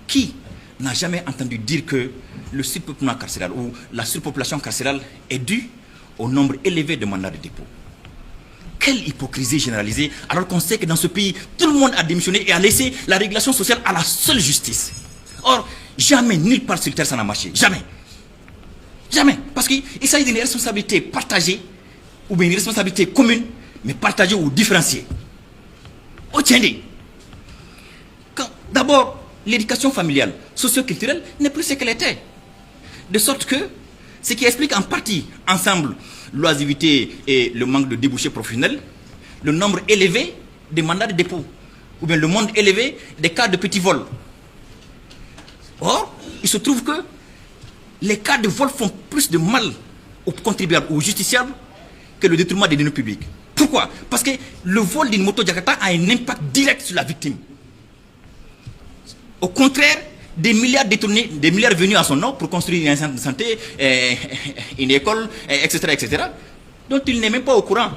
Qui n'a jamais entendu dire que le surpeuplement carcéral ou la surpopulation carcérale est due au nombre élevé de mandats de dépôt? Quelle hypocrisie généralisée, alors qu'on sait que dans ce pays, tout le monde a démissionné et a laissé la régulation sociale à la seule justice. Or, jamais, nulle part sur terre, ça n'a marché. Jamais. Jamais. Parce qu'il s'agit d'une responsabilité partagée, ou bien une responsabilité commune, mais partagée ou différenciée. Oh, tiens, d'abord, l'éducation familiale, socio-culturelle n'est plus ce qu'elle était. De sorte que, ce qui explique en partie, ensemble, l'oisivité et le manque de débouchés professionnels, le nombre élevé des mandats de dépôt, ou bien le nombre élevé des cas de petits vols. Or, il se trouve que les cas de vol font plus de mal aux contribuables ou aux justiciables que le détournement des deniers publics. Pourquoi? Parce que le vol d'une moto Jakarta a un impact direct sur la victime. Au contraire, des milliards détournés, des milliards venus à son nom pour construire un centre de santé, une école, etc., etc., dont il n'est même pas au courant.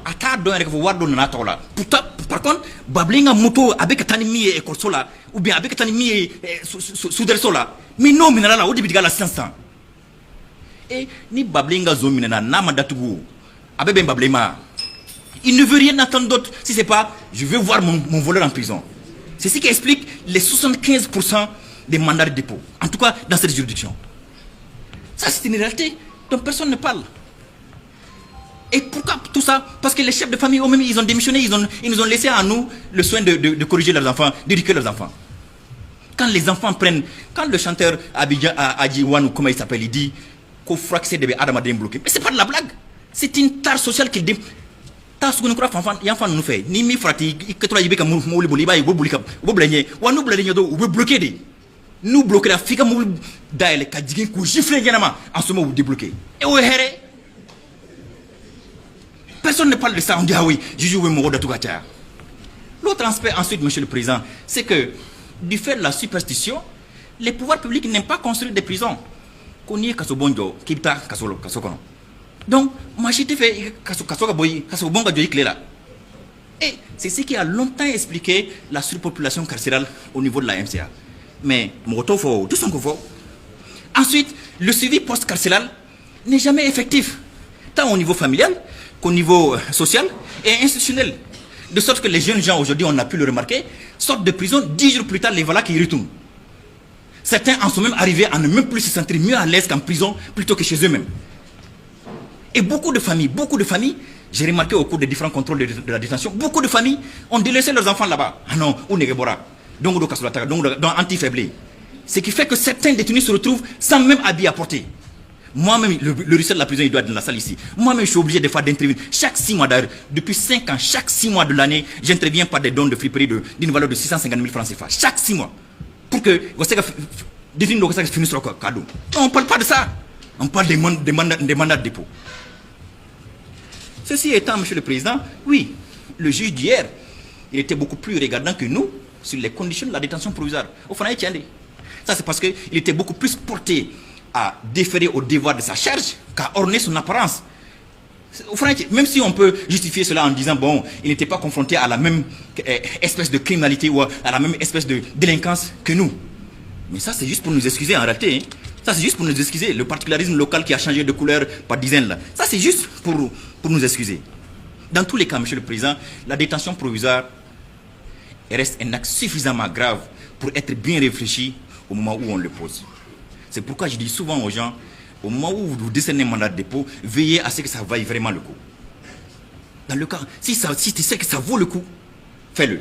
Pourtant, par contre, bablinga moto avec tanimi et corsola, ou bien avec tanimi et soudersola, mais non, mais là, au début de la science. Et ni bablinga zominana, namadatugu, avec ben bablema. Il ne veut rien entendre d'autre si c'est pas je veux voir mon voleur en prison. C'est ce qui explique les 75% des mandats de dépôt, en tout cas dans cette juridiction. Ça, c'est une réalité dont personne ne parle. Et pourquoi tout ça? Parce que les chefs de famille eux-mêmes, ils ont démissionné, ils nous ont laissé à nous le soin de corriger leurs enfants, d'éduquer leurs enfants. Quand les enfants prennent, quand le chanteur Adjiwan, ou comment il s'appelle, il dit qu'au fraxé de Adam a bloqué. Mais c'est pas de la blague. C'est une tare sociale qu'il dit. Ta ce qu'on croit enfant nous fait. Ni mi frati, que toi yibeka mouli boliba et boulika, boblanye, ou nous blayer do, ou bloquer. Nous bloquer la fika mouli d'aile, kadjigin, kou gifle yanama, en ce moment vous débloquez. Et où est personne ne parle de ça, on dit ah oui, je joue mon rôle de tout gâteau. L'autre aspect ensuite, monsieur le Président, c'est que du fait de la superstition, les pouvoirs publics n'aiment pas construire des prisons. Koni kasobonjo, kibta kasokono. Donc, moi j'ai fait kasobonga joyi clé. Et c'est ce qui a longtemps expliqué la surpopulation carcérale au niveau de la MCA. Mais moto faut tout son faut. Ensuite, le suivi post-carcéral n'est jamais effectif, tant au niveau familial qu'au niveau social et institutionnel. De sorte que les jeunes gens, aujourd'hui, on a pu le remarquer, sortent de prison, 10 jours plus tard, les voilà qui retournent. Certains en sont même arrivés à ne même plus se sentir mieux à l'aise qu'en prison, plutôt que chez eux-mêmes. Et beaucoup de familles, j'ai remarqué au cours des différents contrôles de la détention, beaucoup de familles ont délaissé leurs enfants là-bas. Ah non, ou Negebora, donc dans anti-faiblé. Ce qui fait que certains détenus se retrouvent sans même habit à porter. Moi-même, le ruisselle de la prison, il doit être dans la salle ici. Moi-même, je suis obligé des fois d'intervenir. Chaque 6 mois d'ailleurs, depuis 5 ans, chaque 6 mois de l'année, j'interviens par des dons de friperie d'une valeur de 650 000 francs CFA. Chaque 6 mois. Pour que vous finisse le cadeau. On ne parle pas de ça. On parle des mandats de dépôt. Ceci étant, monsieur le Président, oui, le juge d'hier, il était beaucoup plus regardant que nous sur les conditions de la détention provisoire. Au fond, ça c'est parce qu'il était beaucoup plus porté à déférer au devoir de sa charge qu'à orner son apparence. Même si on peut justifier cela en disant bon, il n'était pas confronté à la même espèce de criminalité ou à la même espèce de délinquance que nous. Mais ça c'est juste pour nous excuser en réalité. Ça c'est juste pour nous excuser. Le particularisme local qui a changé de couleur par dizaines là. Ça c'est juste pour nous excuser. Dans tous les cas, monsieur le Président, la détention provisoire reste un acte suffisamment grave pour être bien réfléchi au moment où on le pose. C'est pourquoi je dis souvent aux gens, au moment où vous décernez un mandat de dépôt, veillez à ce que ça vaille vraiment le coup. Dans le cas, si tu sais que ça vaut le coup, fais-le.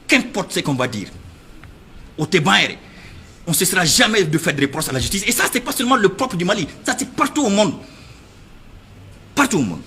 Qu'importe ce qu'on va dire, on ne cessera jamais de faire des reproches à la justice. Et ça, c'est pas seulement le propre du Mali, ça c'est partout au monde. Partout au monde.